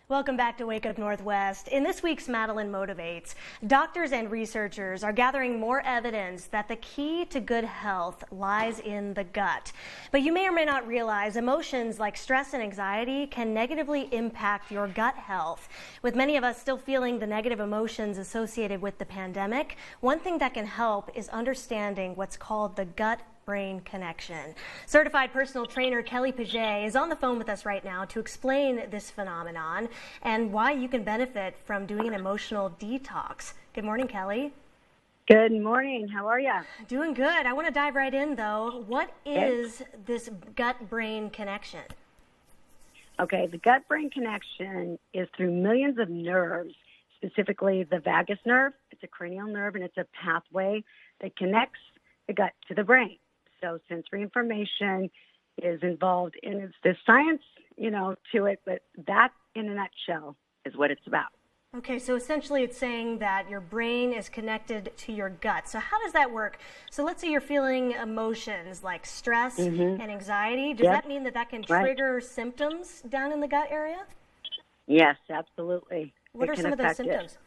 Welcome back to Wake Up Northwest. In this week's Madeline Motivates, doctors and researchers are gathering more evidence that the key to good health lies in the gut. But you may or may not realize emotions like stress and anxiety can negatively impact your gut health. With many of us still feeling the negative emotions associated with the pandemic, one thing that can help is understanding what's called the gut-brain connection. Certified personal trainer Kelli Piggeé is on the phone with us right now to explain this phenomenon and why you can benefit from doing an emotional detox. Good morning, Kelli. Good morning. How are you? Doing good. I want to dive right in, though. What is this gut-brain connection? Okay, the gut-brain connection is through millions of nerves, specifically the vagus nerve. It's a cranial nerve, and it's a pathway that connects the gut to the brain. So sensory information is involved in the science, to it, but that in a nutshell is what it's about. Okay, so essentially it's saying that your brain is connected to your gut. So how does that work? So let's say you're feeling emotions like stress and anxiety. Does that mean that can trigger symptoms down in the gut area? Yes, absolutely. What are some of those symptoms?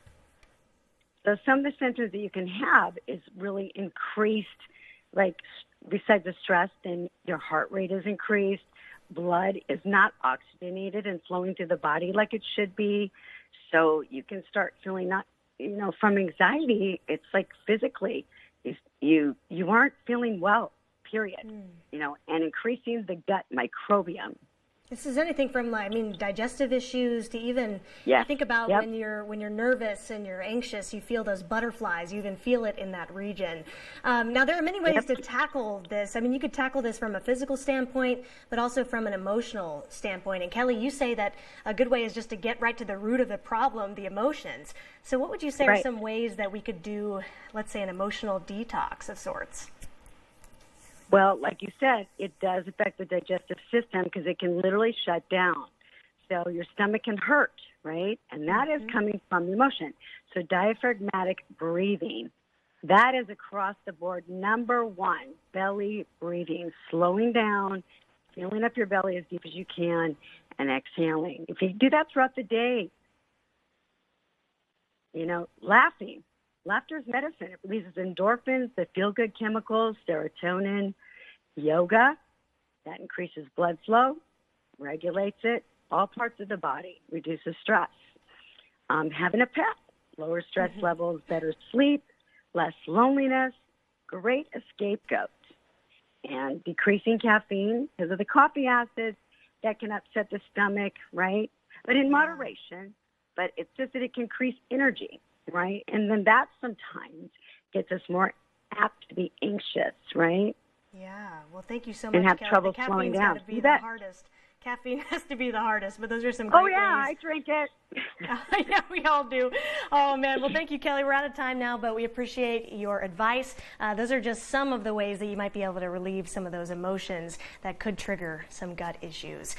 So some of the symptoms that you can have is really increased, besides the stress, then your heart rate is increased. Blood is not oxygenated and flowing through the body like it should be. So you can start feeling from anxiety, it's like physically, you aren't feeling well, period, and increasing the gut microbiome. This is anything from, digestive issues to even, think about when you're nervous and you're anxious, you feel those butterflies, you even feel it in that region. Now, there are many ways to tackle this. You could tackle this from a physical standpoint, but also from an emotional standpoint. And Kelli, you say that a good way is just to get right to the root of the problem, the emotions. So what would you say are some ways that we could do, let's say, an emotional detox of sorts? Well, like you said, it does affect the digestive system because it can literally shut down. So your stomach can hurt, right? And that is coming from the emotion. So diaphragmatic breathing, that is across the board. Number one, belly breathing, slowing down, filling up your belly as deep as you can, and exhaling. If you do that throughout the day, laughing. Laughter is medicine. It releases endorphins, the feel-good chemicals, serotonin. Yoga, that increases blood flow, regulates it, all parts of the body, reduces stress. Having a pet, lower stress levels, better sleep, less loneliness, great scapegoat. And decreasing caffeine because of the coffee acids that can upset the stomach, right? But in moderation, but it's just that it can increase energy, right? And then that sometimes gets us more apt to be anxious, right? Yeah, well, thank you so much, and have Kelli. trouble The slowing caffeine's down. got to be the hardest. Caffeine has to be the hardest, but those are some great ways. I drink it. Yeah, we all do. Oh, man. Well, thank you, Kelli. We're out of time now, but we appreciate your advice. Those are just some of the ways that you might be able to relieve some of those emotions that could trigger some gut issues.